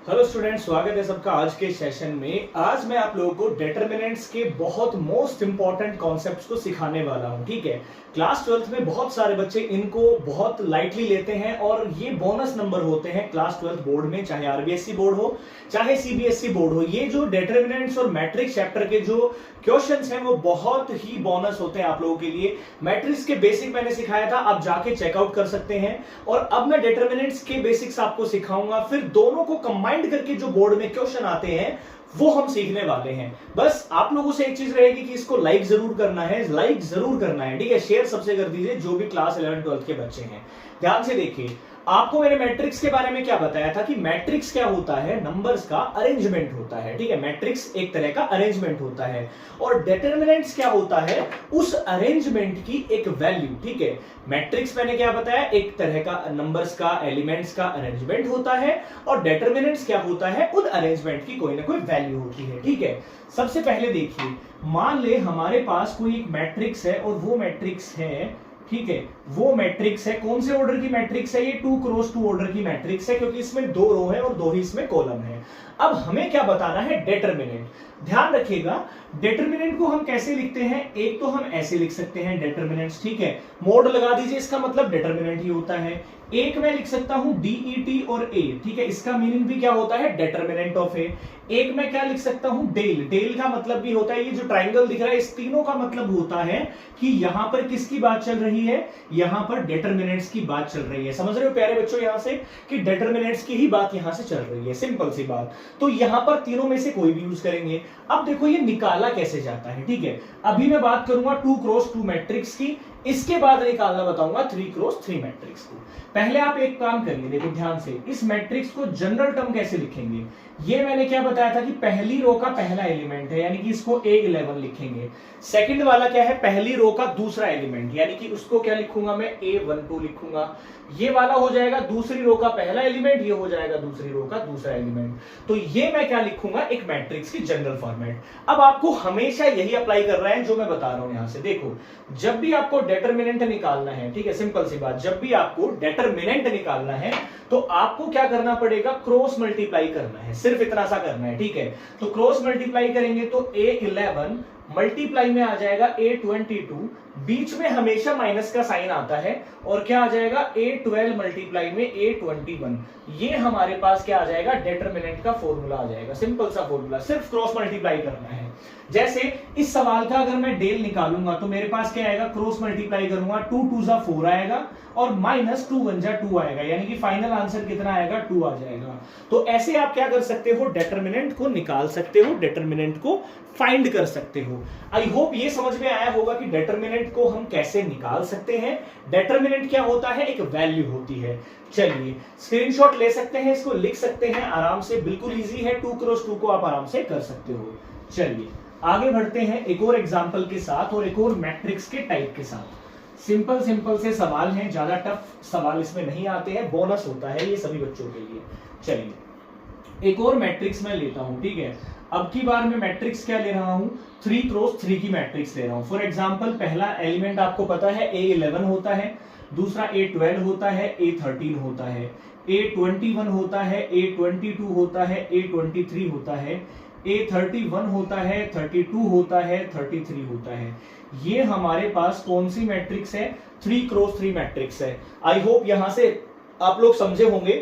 Hello students, स्वागत है सबका आज के सेशन में। आज मैं आप लोगों को डिटरमिनेंट्स के बहुत मोस्ट इंपॉर्टेंट कॉन्सेप्ट्स को सिखाने वाला हूं। ठीक है, क्लास 12th में बहुत सारे बच्चे इनको बहुत लाइटली लेते हैं और ये बोनस नंबर होते हैं क्लास 12th बोर्ड में, चाहे आरबीएसई बोर्ड हो चाहे सीबीएसई बोर्ड हो। ये जो डिटरमिनेंट्स और मैट्रिक्स चैप्टर के जो क्वेश्चंस हैं वो बहुत ही बोनस होते हैं आप लोगों के लिए। मैट्रिक्स के बेसिक मैंने सिखाया था, आप जाके चेकआउट कर सकते हैं। और अब मैं डिटरमिनेंट्स के बेसिक्स आपको सिखाऊंगा, फिर दोनों को कंबाइंड करके जो बोर्ड में क्वेश्चन आते हैं वो हम सीखने वाले हैं। बस आप लोगों से एक चीज रहेगी कि इसको लाइक जरूर करना है, लाइक जरूर करना है। ठीक है, शेयर सबसे कर दीजिए जो भी क्लास 11 12th के बच्चे हैं। ध्यान से देखिए, आपको मैंने मैट्रिक्स के बारे में क्या बताया था कि मैट्रिक्स क्या होता है, नंबर्स का अरेंजमेंट होता है। ठीक है, मैट्रिक्स एक तरह का अरेंजमेंट होता है और डिटरमिनेंट्स क्या होता है, उस अरेंजमेंट की एक वैल्यू। ठीक है, मैट्रिक्स मैंने क्या बताया, एक तरह का नंबर्स का एलिमेंट्स का अरेंजमेंट होता है और डिटरमिनेंट्स क्या होता है, उन अरेंजमेंट की कोई ना कोई वैल्यू होती है। ठीक है, सबसे पहले देखिए, मान ले हमारे पास कोई एक मैट्रिक्स है और वो मैट्रिक्स है, ठीक है, वो मैट्रिक्स है, कौन से ऑर्डर की मैट्रिक्स है, ये 2 क्रॉस 2 ऑर्डर की मैट्रिक्स है क्योंकि इसमें 2 रो है और 2 ही इसमें कॉलम है। अब हमें क्या बताना है, डिटरमिनेंट। ध्यान रखिएगा, डिटरमिनेंट को हम कैसे लिखते हैं, एक तो हम ऐसे लिख सकते हैं डिटरमिनेंट्स। ठीक है, मोड लगा दीजिए, इसका मतलब डिटरमिनेंट ही होता है। एक मैं लिख सकता हूं डीईटी और ए, ठीक है, इसका मीनिंग भी क्या होता है, डिटरमिनेंट ऑफ ए। एक मैं क्या लिख सकता हूं, डेल, डेल का मतलब भी होता है, ये जो ट्राइंगल दिख रहा है इस तीनों का मतलब होता है कि यहां पर किसकी बात चल रही है, यहां पर डिटरमिनेंट्स की बात चल रही है। समझ रहे हो प्यारे बच्चों यहां से कि डिटरमिनेंट्स की ही बात यहां से चल रही है, सिंपल सी बात। तो यहां पर तीनों में से कोई भी यूज करेंगे। अब देखो ये निकाला कैसे जाता है। ठीक है, अभी मैं बात करूंगा 2 क्रॉस 2 मैट्रिक्स की, इसके बाद निकालना बताऊंगा 3 क्रॉस 3 मैट्रिक्स को। पहले आप एक काम करिए, देखो ध्यान से, इस मैट्रिक्स को जनरल टर्म कैसे लिखेंगे, ये मैंने क्या बताया था कि पहली रो का पहला एलिमेंट है यानी कि इसको A11 लिखेंगे। सेकंड वाला क्या है, पहली रो का दूसरा एलिमेंट यानी कि उसको क्या लिखूंगा मैं, A12 लिखूंगा। ये वाला हो जाएगा दूसरी रो का पहला एलिमेंट, ये हो जाएगा दूसरी रो का दूसरा एलिमेंट। तो ये मैं क्या लिखूंगा, एक मैट्रिक्स की जनरल फॉर्मेट। अब आपको हमेशा यही अप्लाई कर रहा है जो मैं बता रहा हूं। यहां से देखो, जब भी आपको डिटरमिनेंट निकालना है, ठीक है, सिंपल सी बात, जब भी आपको डिटरमिनेंट निकालना है तो आपको क्या करना पड़ेगा, क्रॉस मल्टीप्लाई करना है, सिर्फ इतना सा करना है। ठीक है, तो क्रॉस मल्टीप्लाई करेंगे तो A11 मल्टीप्लाई में आ जाएगा A22, बीच में हमेशा माइनस का साइन आता है और क्या आ जाएगा, A12 मल्टीप्लाई में A21। ये हमारे पास क्या आ जाएगा, डिटरमिनेंट का फॉर्मूला आ जाएगा, सिंपल सा फॉर्मूला, सिर्फ क्रॉस मल्टीप्लाई करना है। जैसे इस सवाल का अगर मैं डेल निकालूंगा तो मेरे पास क्या आएगा, क्रॉस मल्टीप्लाई करूंगा, 2 2 जा 4 आएगा और माइनस 2 1 जा 2 आएगा, यानी कि फाइनल आंसर कितना आएगा, 2 आ जाएगा। तो ऐसे आप क्या कर सकते हो, डिटरमिनेंट को निकाल सकते हो, डिटरमिनेंट को फाइंड कर सकते हो। आई होप ये समझ में आया होगा कि डिटरमिनेंट को हम कैसे निकाल सकते हैं। डिटरमिनेंट क्या होता है, एक वैल्यू होती है। चलिए स्क्रीनशॉट ले सकते हैं, इसको लिख सकते हैं आराम से, बिल्कुल इजी है, 2 क्रॉस 2 को आप आराम से कर सकते हो। चलिए आगे बढ़ते हैं एक और एग्जांपल के साथ और एक और मैट्रिक्स के टाइप के साथ। सिंपल सिंपल से सवाल हैं, ज्यादा टफ सवाल इसमें नहीं आते हैं, बोनस होता है ये सभी बच्चों के लिए। चलिए एक और मैट्रिक्स मैं लेता हूं। ठीक है, अब की बार मैं मैट्रिक्स क्या ले रहा हूं, 3 क्रॉस 3 की मैट्रिक्स ले रहा हूं। फॉर एग्जांपल पहला एलिमेंट आपको पता है A11 होता है, दूसरा A12 होता है, A13 होता है, A21 होता है, A22 होता है, A23 होता है, A31 होता है, 32 होता है, 33 होता है। ये हमारे पास कौन सी मैट्रिक्स है, 3 क्रॉस 3 मैट्रिक्स है। आई होप यहां से आप लोग समझे होंगे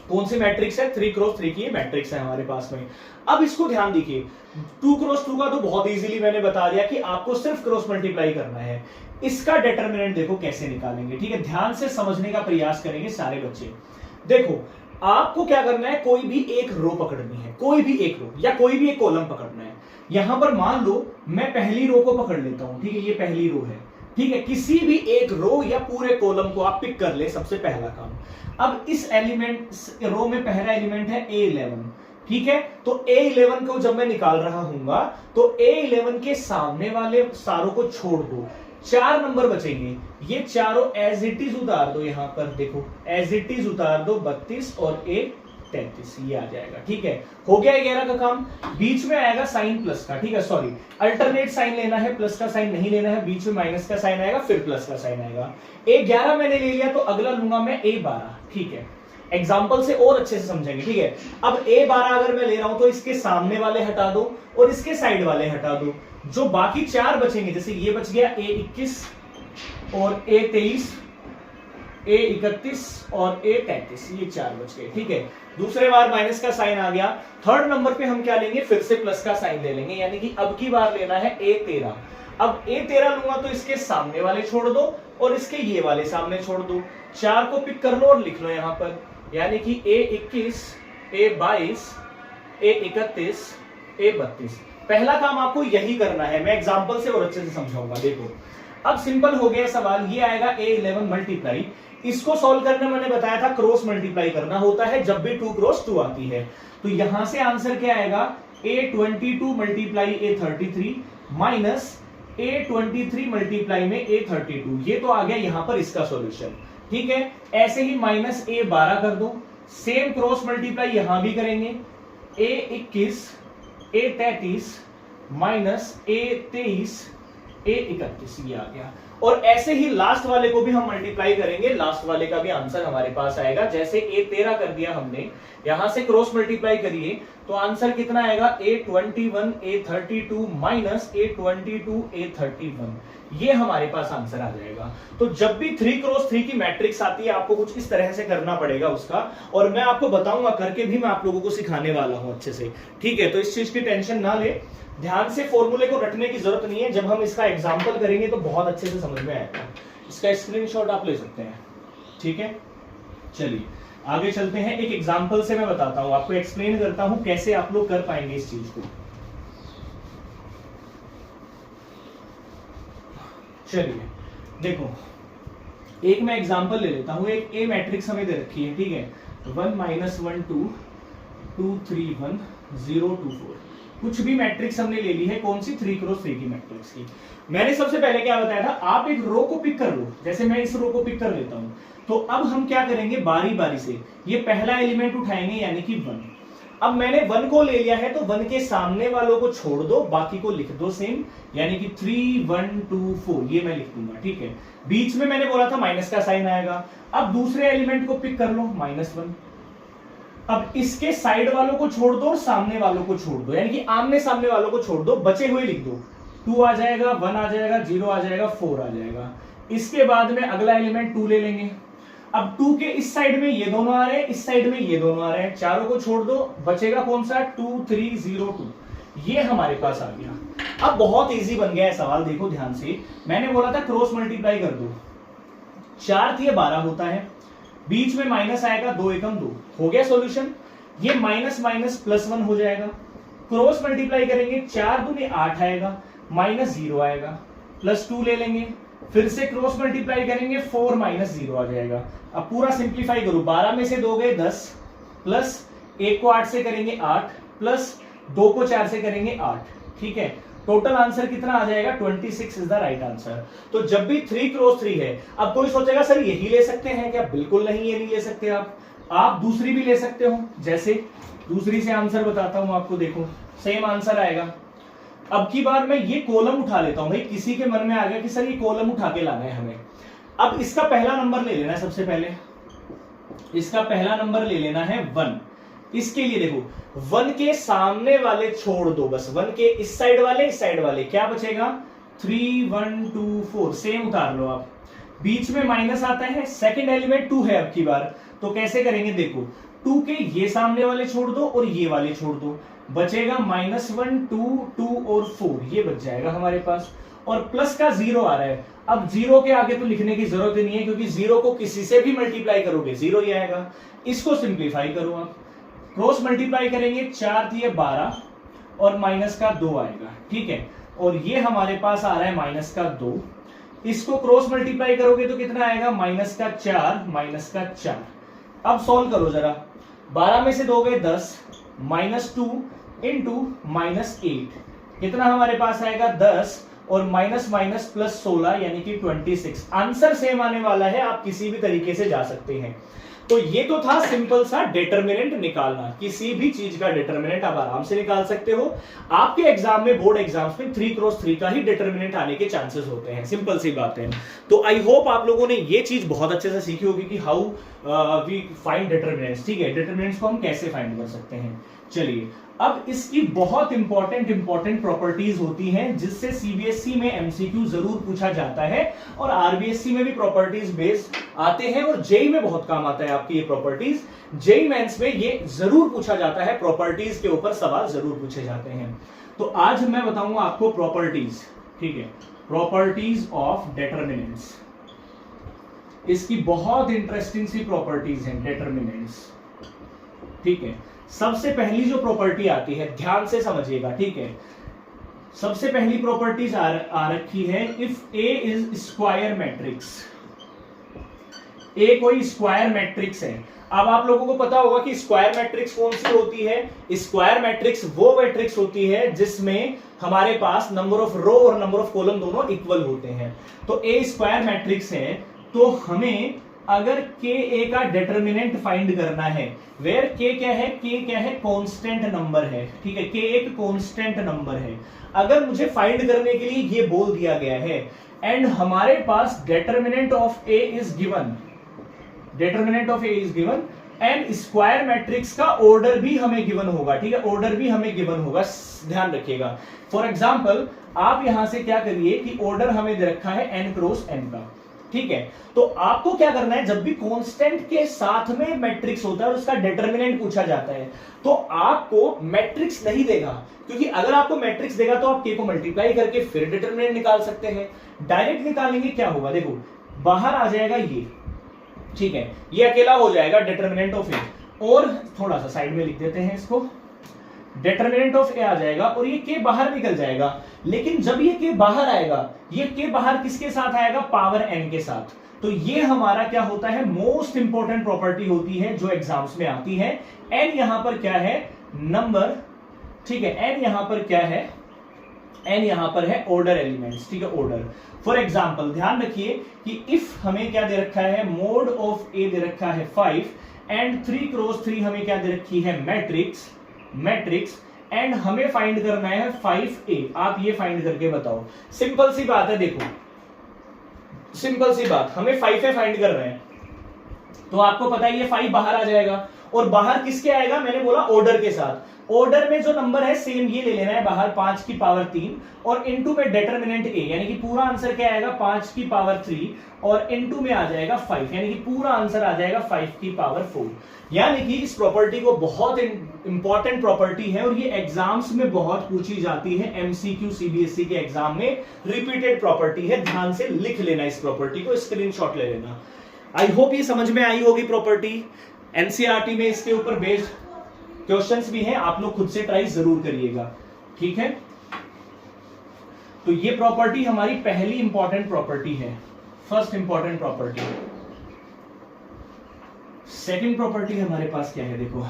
कौन सी मैट्रिक्स है, 3 क्रॉस 3 की मैट्रिक्स है हमारे पास में। अब इसको ध्यान दीजिए, 2 क्रॉस 2 का तो बहुत इजीली मैंने बता दिया कि आपको सिर्फ क्रॉस मल्टीप्लाई करना है। इसका डिटरमिनेंट देखो कैसे निकालेंगे। ठीक है, ध्यान से समझने का प्रयास करेंगे सारे बच्चे। देखो आपको क्या करना है, कोई भी एक रो पकड़नी है, कोई भी एक रो या कोई भी एक कॉलम पकड़ना है। यहां पर मान लो मैं पहली रो को पकड़ लेता हूं, ठीक है, ये पहली रो है। ठीक है, किसी भी एक रो या पूरे कॉलम को आप पिक कर ले, सबसे पहला काम। अब इस एलिमेंट रो में पहला एलिमेंट है A11, ठीक है, तो A11 को जब मैं निकाल रहा हूंगा तो A11 के सामने वाले सारों को छोड़ दो, 4 नंबर बचेंगे, ये चारों एज इट इज उतार दो, यहां पर देखो एज इट इज उतार दो, 32 और 1 33, ये आ जाएगा। ठीक है, हो गया 11 का काम। बीच में आएगा साइन प्लस का, ठीक है, सॉरी अल्टरनेट साइन लेना है, प्लस का साइन नहीं लेना है, बीच में माइनस का साइन आएगा फिर प्लस का साइन आएगा। A11 मैंने ले लिया तो अगला लूंगा मैं A12, ठीक है। एग्जाम्पल से और अच्छे से समझेंगे, ठीक है। अब A12 अगर मैं ले रहा हूं तो इसके सामने वाले हटा दो और इसके साइड वाले हटा दो, जो बाकी 4 बचेंगे, जैसे ये बच गया A21 और A23, A31 और A33, ये 4 बच गए, ठीक है। दूसरे बार माइनस का साइन आ गया। थर्ड नंबर पे हम क्या लेंगे, फिर से प्लस का साइन ले लेंगे, यानी कि अब की बार लेना है A13। अब A13 लूंगा तो इसके सामने वाले छोड़ दो और इसके ये वाले सामने छोड़ दो, 4 को पिक कर लो और लिख लो यहां पर, यानी कि A21, A22, A31, A32। पहला काम आपको यही करना है, मैं एग्जांपल से और अच्छे से समझाऊंगा। देखो अब सिंपल हो गया सवाल, ये आएगा A11 मल्टीप्लाई, इसको सॉल्व करना मैंने बताया था क्रॉस मल्टीप्लाई करना होता है जब भी 2 क्रॉस 2 आती है। तो यहां से आंसर क्या आएगा, A22 multiply A33 minus A23 multiply में A32, ये तो आ गया यहां पर इसका सॉल्यूशन, ठीक है। ऐसे ही माइनस A12 कर दो, सेम क्रॉस मल्टीप्लाई यहां भी करेंगे, A21 A33 minus A23 A31, ये आ गया। और ऐसे ही लास्ट वाले को भी हम मल्टीप्लाई करेंगे, लास्ट वाले का भी आंसर हमारे पास आएगा। जैसे A13 कर दिया हमने, यहां से क्रॉस मल्टीप्लाई करिए तो आंसर कितना आएगा, A21 A32 minus A22 A31, ये हमारे पास आंसर आ जाएगा। तो जब भी 3 क्रॉस 3 की मैट्रिक्स आती है आपको कुछ इस तरह से करना पड़ेगा उसका, और मैं आपको बताऊंगा करके भी, मैं आप लोगों को सिखाने वाला हूं अच्छे से, ठीक है। तो इस चीज की टेंशन ना ले, ध्यान से फॉर्मूले को रटने की जरूरत नहीं है, जब हम इसका एग्जांपल करेंगे तो बहुत अच्छे से समझ में आएगा। इसका स्क्रीनशॉट आप ले सकते हैं, ठीक है। चलिए आगे चलते हैं, एक एग्जांपल से मैं बताता हूं आपको, एक्सप्लेन करता हूं कैसे आप लोग कर पाएंगे इस चीज को। चलिए देखो, एक मैं एग्जांपल ले लेता हूं, एक ए मैट्रिक्स हमें दे रखी है, ठीक है, 1 -1 2 2 3 1 0 2 4, कुछ भी मैट्रिक्स हमने ले ली है, कौन सी, 3 क्रॉस 3 की मैट्रिक्स की। मैंने सबसे पहले क्या बताया था, आप एक रो को पिक कर लो, जैसे मैं इस रो को पिक कर लेता हूं। तो अब हम क्या करेंगे, बारी बारी से ये पहला एलिमेंट उठाएंगे, यानी कि 1। अब मैंने 1 को ले लिया है तो 1 के सामने वालों को छोड़ दो, बाकी को लिख दो सेम, यानी कि 3 1 2 4, ये मैं लिख दूंगा, ठीक है। बीच में मैंने बोला था माइनस का साइन आएगा। अब दूसरे एलिमेंट को पिक कर लो, -1। अब इसके साइड वालों को छोड़ दो और सामने वालों को छोड़ दो, यानी कि आमने सामने वालों को छोड़ दो, बचे हुए लिख दो, 2 आ जाएगा, 1 आ जाएगा, 0 आ जाएगा, 4 आ जाएगा। इसके बाद में अगला एलिमेंट 2 ले लेंगे। अब 2 के इस साइड में ये दोनों आ रहे हैं, इस साइड में ये दोनों आ रहे हैं, चारों को छोड़ दो, बचेगा कौन सा, 2 3 0 2, ये हमारे पास आ गया। अब बहुत इजी बन गया है सवाल, देखो ध्यान से, मैंने बोला था क्रॉस मल्टीप्लाई कर दो, 4 × 12 होता है, बीच में माइनस आएगा, 2 एकम 2, हो गया सॉल्यूशन। ये माइनस माइनस प्लस 1 हो जाएगा, क्रॉस मल्टीप्लाई करेंगे, 4 दूनी 8 आएगा, -0 आएगा, +2 ले लेंगे, फिर से क्रॉस मल्टीप्लाई करेंगे, 4 -0 आ जाएगा। अब पूरा सिंप्लीफाई करो, 12 में से 2 गए 10, प्लस 1 को 8 से करेंगे 8, प्लस 2 को 4 से करेंगे 8, ठीक है। टोटल आंसर कितना आ जाएगा, 26 इज द राइट आंसर। तो जब भी 3 क्रॉस 3 है, अब कोई सोचेगा सर यही ले सकते हैं क्या, बिल्कुल नहीं, ये नहीं ले सकते आप दूसरी भी ले सकते हो। जैसे दूसरी से आंसर बताता हूं आपको, देखो सेम आंसर आएगा। अब की बार मैं ये कॉलम उठा लेता हूं, भाई किसी के मन में आ गया कि सर ये कॉलम उठा के लाना है हमें। अब इसका पहला नंबर ले लेना है, सबसे पहले इसका पहला नंबर ले लेना है 1। इसके लिए देखो 1 के सामने वाले छोड़ दो, बस 1 के इस साइड वाले, क्या बचेगा, 3 1 2 4, सेम उतार लो आप। बीच में माइनस आता है, सेकंड एलिमेंट 2 है अब की बार, तो कैसे करेंगे, देखो 2 के ये सामने वाले छोड़ दो और ये वाले छोड़ दो, बचेगा -1 2 2 और 4, ये बच जाएगा हमारे पास। और प्लस का 0 आ रहा है, अब 0 के आगे तो लिखने की जरूरत ही नहीं है, क्योंकि 0 को किसी से भी मल्टीप्लाई करोगे 0 ही आएगा। इसको सिंप्लीफाई करो आप, क्रॉस मल्टीप्लाई करेंगे, 4 × 12 और माइनस का 2 आएगा, ठीक है। और ये हमारे पास आ रहा है -2, इसको क्रॉस मल्टीप्लाई करोगे तो कितना आएगा, -4 अब सॉल्व करो जरा, 12 में से 2 गए 10, -2 × -8, कितना हमारे पास आएगा 10, और माइनस माइनस प्लस 16 यानी कि 26। आंसर सेम आने वाला है, आप किसी भी तरीके से जा सकते हैं। तो ये तो था सिंपल सा डिटरमिनेंट निकालना, किसी भी चीज का डिटरमिनेंट आप आराम से निकाल सकते हो। आपके एग्जाम में, बोर्ड एग्जाम्स में 3x3 का ही डिटरमिनेंट आने के चांसेस होते हैं, सिंपल सी बात है। तो आई होप आप लोगों ने ये चीज बहुत अच्छे से सीखी होगी कि हाउ वी फाइंड डिटरमिनेंट्स। ठीक है, डिटरमिनेंट्स को हम कैसे फाइंड कर सकते हैं। चलिए, अब इसकी बहुत इंपॉर्टेंट प्रॉपर्टीज होती हैं जिससे सीबीएसई में एमसीक्यू जरूर पूछा जाता है, और आरबीएसई में भी प्रॉपर्टीज बेस्ड आते हैं, और जेई में बहुत काम आता है आपकी ये प्रॉपर्टीज। जेई मेंस में ये जरूर पूछा जाता है, प्रॉपर्टीज के ऊपर सवाल जरूर पूछे जाते हैं। तो आज मैं बताऊंगा आपको प्रॉपर्टीज, ठीक है, प्रॉपर्टीज ऑफ डिटरमिनेंट्स। इसकी बहुत इंटरेस्टिंग सी प्रॉपर्टीज हैं डिटरमिनेंट्स, ठीक है। सबसे पहली जो प्रॉपर्टी आती है, ध्यान से समझिएगा, ठीक है। सबसे पहली प्रॉपर्टीज आ रखी है, if A is square matrix. A कोई स्क्वायर मैट्रिक्स है। अब आप लोगों को पता होगा कि स्क्वायर मैट्रिक्स कौन सी होती है। स्क्वायर मैट्रिक्स वो मैट्रिक्स होती है जिसमें हमारे पास नंबर ऑफ रो और नंबर ऑफ कॉलम दोनों इक्वल होते हैं। तो ए स्क्वायर मैट्रिक्स है, तो हमें अगर के ए का डिटरमिनेंट फाइंड करना है, वेयर के क्या है, के क्या है, कांस्टेंट नंबर है, ठीक है, के एक कांस्टेंट नंबर है। अगर मुझे फाइंड करने के लिए ये बोल दिया गया है, एंड हमारे पास determinant of A is given, determinant of A is given, and square matrix का ऑर्डर भी हमें गिवन होगा, ठीक है, ऑर्डर भी हमें गिवन होगा, ध्यान रखिएगा। फॉर एग्जाम्पल, आप यहां से क्या करिए कि ऑर्डर हमें दे रखा है n क्रॉस n का, ठीक है। तो आपको क्या करना है, जब भी कांस्टेंट के साथ में मैट्रिक्स होता है और उसका डिटरमिनेंट पूछा जाता है, तो आपको मैट्रिक्स नहीं देगा, क्योंकि अगर आपको मैट्रिक्स देगा तो आप के को मल्टीप्लाई करके फिर डिटरमिनेंट निकाल सकते हैं। डायरेक्ट निकालेंगे, क्या होगा, देखो बाहर आ जाएगा ये, ठीक है, ये अकेला हो जाएगा डिटरमिनेंट ऑफ ए, और थोड़ा सा साइड में लिख देते हैं इसको, डिटरमिनेंट ऑफ ए आ जाएगा और ये के बाहर निकल जाएगा। लेकिन जब ये के बाहर आएगा, ये के बाहर किसके साथ आएगा, पावर एन के साथ। तो ये हमारा क्या होता है, मोस्ट इंपॉर्टेंट प्रॉपर्टी होती है जो एग्जाम्स में आती है। एन यहां पर क्या है, नंबर, ठीक है, एन यहां पर क्या है, एन यहां पर है ऑर्डर एलिमेंट्स, ठीक है, ऑर्डर। फॉर एग्जाम्पल ध्यान रखिए कि इफ हमें क्या दे रखा है, मोड ऑफ ए दे रखा है 5, एंड 3 क्रॉस 3 हमें क्या दे रखी है, मैट्रिक्स, एंड हमें फाइंड करना है 5a। आप ये फाइंड करके बताओ, सिंपल सी बात है, देखो सिंपल सी बात, हमें 5a फाइंड कर रहे हैं, तो आपको पता है ये 5 बाहर आ जाएगा, और बाहर किसके आएगा, मैंने बोला ऑर्डर के साथ। ऑर्डर में जो नंबर है सेम ये ले लेना है बाहर, 5 की पावर 3, और इनटू में डिटरमिनेंट ए, यानी कि पूरा आंसर क्या आएगा, 5 की पावर 3, और इनटू में आ जाएगा 5, यानी कि पूरा आंसर आ जाएगा 5 की पावर 4। यानी कि इस प्रॉपर्टी को बहुत इंपॉर्टेंट प्रॉपर्टी है, और ये एग्जाम्स में बहुत पूछी जाती है, एमसीक्यू सीबीएसई के एग्जाम में रिपीटेड प्रॉपर्टी है। ध्यान से लिख लेना इस प्रॉपर्टी को, स्क्रीनशॉट ले लेना। आई होप ये समझ में आई होगी प्रॉपर्टी। एनसीईआरटी में इसके ऊपर बेस्ड क्वेश्चंस भी हैं, आप लोग खुद से ट्राई जरूर करिएगा, ठीक है। तो ये प्रॉपर्टी हमारी पहली इंपॉर्टेंट प्रॉपर्टी है, first important property. Second property हमारे पास क्या है, देखो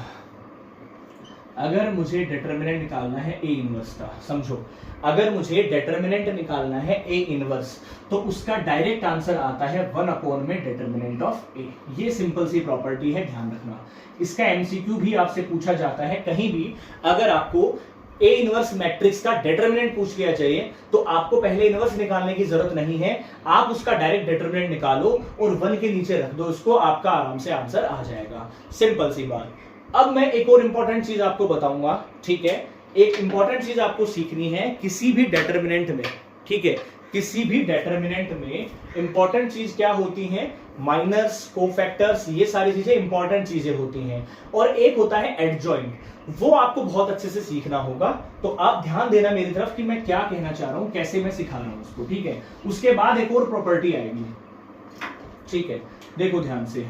अगर मुझे डिटरमिनेंट निकालना है ए इनवर्स का, समझो अगर मुझे डिटरमिनेंट निकालना है ए इनवर्स, तो उसका डायरेक्ट आंसर आता है 1 में डिटरमिनेंट ऑफ ए। ये सिंपल सी प्रॉपर्टी है, ध्यान रखना। इसका एमसीक्यू भी आपसे पूछा जाता है, कहीं भी अगर आपको ए इनवर्स मैट्रिक्स का डिटरमिनेंट पूछ लिया चाहिए, तो आपको पहले इनवर्स निकालने की जरूरत नहीं है, आप उसका डायरेक्ट डिटरमिनेंट निकालो और 1 के नीचे रख दो उसको, आपका आराम से आंसर आ जाएगा, सिंपल सी बात। अब मैं एक और इंपॉर्टेंट चीज आपको बताऊंगा, ठीक है, एक इंपॉर्टेंट चीज आपको सीखनी है किसी भी डिटरमिनेंट में, ठीक है, किसी भी डिटरमिनेंट में इंपॉर्टेंट चीज क्या होती है, माइनर्स, कोफैक्टर्स, ये सारी चीजें इंपॉर्टेंट चीजें होती हैं। और एक होता है एडजॉइंट, वो आपको बहुत अच्छे से सीखना होगा। तो आप ध्यान देना मेरी तरफ कि मैं क्या कहना चाह रहा हूं, कैसे मैं सिखा रहा हूं उसको, ठीक है। उसके बाद एक और प्रॉपर्टी आएगी, ठीक है, देखो ध्यान से।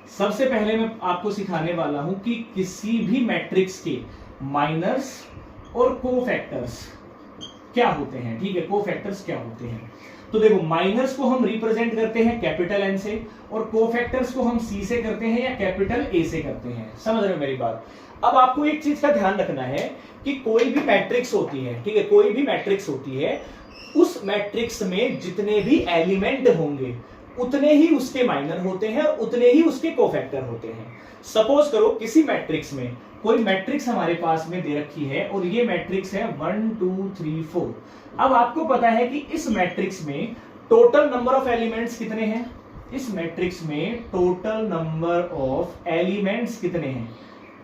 सबसे पहले मैं आपको सिखाने वाला हूं कि किसी भी मैट्रिक्स के माइनर्स और कोफैक्टर्स क्या होते हैं, ठीक है, कोफैक्टर्स क्या होते हैं। तो देखो माइनर्स को हम रिप्रेजेंट करते हैं कैपिटल एन से, और कोफैक्टर्स को हम सी से करते हैं या कैपिटल ए से करते हैं, समझ रहे हो मेरी बात। अब आपको एक चीज का ध्यान रखना है कि कोई भी मैट्रिक्स होती है, ठीक है, कोई भी मैट्रिक्स होती है, उस मैट्रिक्स में जितने भी एलिमेंट होंगे उतने ही उसके माइनर होते हैं और उतने ही उसके कोफैक्टर होते हैं। सपोज करो किसी मैट्रिक्स में कोई मैट्रिक्स हमारे पास में दे रखी है और ये मैट्रिक्स है 1 2 3 4। अब आपको पता है कि इस मैट्रिक्स में टोटल नंबर ऑफ एलिमेंट्स कितने हैं? इस मैट्रिक्स में टोटल नंबर ऑफ एलिमेंट्स कितने हैं?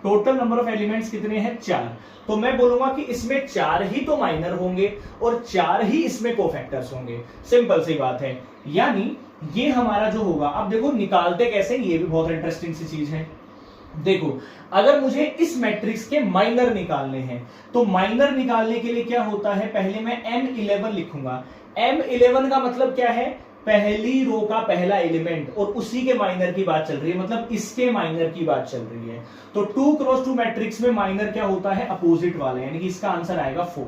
टोटल नंबर ऑफ एलिमेंट्स कितने हैं? 4। तो मैं बोलूंगा कि इसमें 4 ही तो माइनर होंगे और 4 ही इसमें कोफैक्टर्स होंगे। सिंपल सी बात है। यानी ये हमारा जो होगा, अब देखो निकालते कैसे, ये भी बहुत इंटरेस्टिंग सी चीज है। देखो अगर मुझे इस मैट्रिक्स के माइनर निकालने हैं तो माइनर निकालने के लिए क्या होता है, पहले मैं M11 लिखूंगा। M11 का मतलब क्या है? पहली रो का पहला एलिमेंट, और उसी के माइनर की बात चल रही है, मतलब इसके माइनर की बात चल रही है। तो 2 क्रॉस 2 मैट्रिक्स में माइनर क्या होता है? अपोजिट वाला, यानी कि इसका आंसर आएगा 4।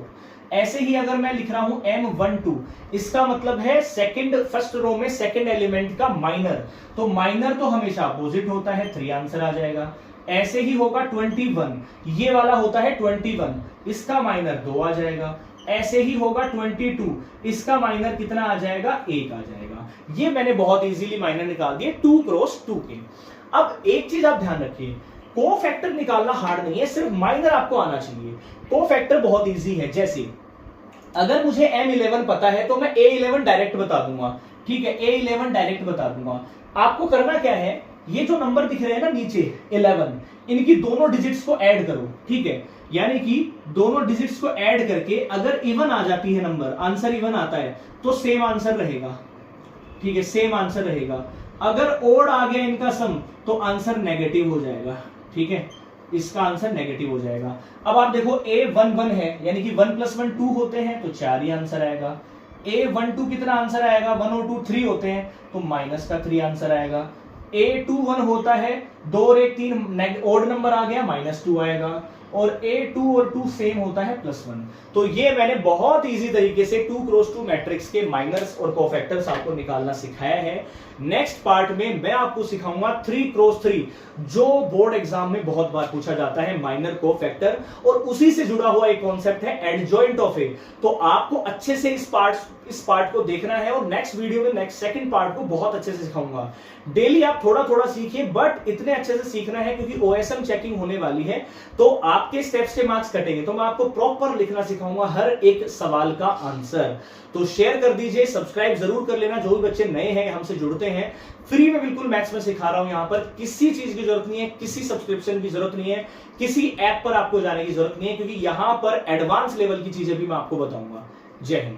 ऐसे ही अगर मैं लिख रहा हूं M12, इसका मतलब है फर्स्ट रो में सेकंड एलिमेंट का माइनर, तो माइनर तो हमेशा अपोजिट होता है, 3 आंसर आ जाएगा। ऐसे ही होगा 21, ये वाला होता है 21, इसका माइनर 2 आ जाएगा। ऐसे ही होगा 22, इसका माइनर कितना आ जाएगा? 1 आ जाएगा। ये मैंने बहुत इजीली माइनर निकाल दिए 2 क्रॉस 2 के। अब एक चीज आप ध्यान रखिए, कोफैक्टर निकालना हार्ड नहीं है, सिर्फ माइनर आपको आना चाहिए। कोफैक्टर बहुत इजी है। जैसे अगर मुझे M11 पता है तो मैं A11 डायरेक्ट बता दूंगा, ठीक है, A11 डायरेक्ट बता दूंगा। आपको करना क्या है, ये जो नंबर दिख रहे हैं ना नीचे 11, इनकी दोनों डिजिट्स को ऐड करो, ठीक है, यानी कि दोनों डिजिट्स को ऐड करके अगर इवन आ जाती है नंबर, आंसर इवन आता है तो सेम आंसर रहेगा, ठीक है, सेम आंसर रहेगा। अगर ओड आ गया इनका सम तो आंसर नेगेटिव हो जाएगा, ठीक है, इसका आंसर नेगेटिव हो जाएगा। अब आप देखो A11 है, यानी कि 1 + 1 2 होते हैं तो 4 ही आंसर आएगा। A12 कितना आंसर आएगा? 1 और 2 3 होते हैं तो माइनस का 3 आंसर आएगा। A21 होता है 2 और 1 3, ओड नंबर आ गया, -2 आएगा। और A2 और 2 सेम होता है +1। तो ये मैंने बहुत इजी तरीके से 2 क्रॉस 2 मैट्रिक्स के माइनर्स और कोफैक्टर्स आपको निकालना सिखाया है। नेक्स्ट पार्ट में मैं आपको सिखाऊंगा 3 क्रॉस 3, जो बोर्ड एग्जाम में बहुत बार पूछा जाता है, माइनर कोफैक्टर, और उसी से जुड़ा हुआ एक कॉन्सेप्ट है एडजॉइंट ऑफ ए। तो आपको अच्छे से इस पार्ट को देखना है और नेक्स्ट वीडियो में सेकंड पार्ट को बहुत अच्छे से सिखाऊंगा। डेली आप थोड़ा थोड़ा सीखिए, बट इतने अच्छे से सीखना है क्योंकि OSM चेकिंग होने वाली है, तो आपके स्टेप्स के मार्क्स कटेंगे। तो मैं आपको प्रॉपर लिखना सिखाऊंगा हर एक सवाल का आंसर। तो शेयर कर दीजिए, सब्सक्राइब जरूर कर लेना। जो भी बच्चे नए हैं, हमसे जुड़ते हैं, फ्री में बिल्कुल मैथ्स में सिखा रहा हूं। यहां पर किसी चीज की जरूरत नहीं है, किसी सब्सक्रिप्शन की जरूरत नहीं है, किसी ऐप पर आपको जाने की जरूरत नहीं है, क्योंकि यहां पर एडवांस लेवल की चीजें भी मैं आपको बताऊंगा। जय हिंद।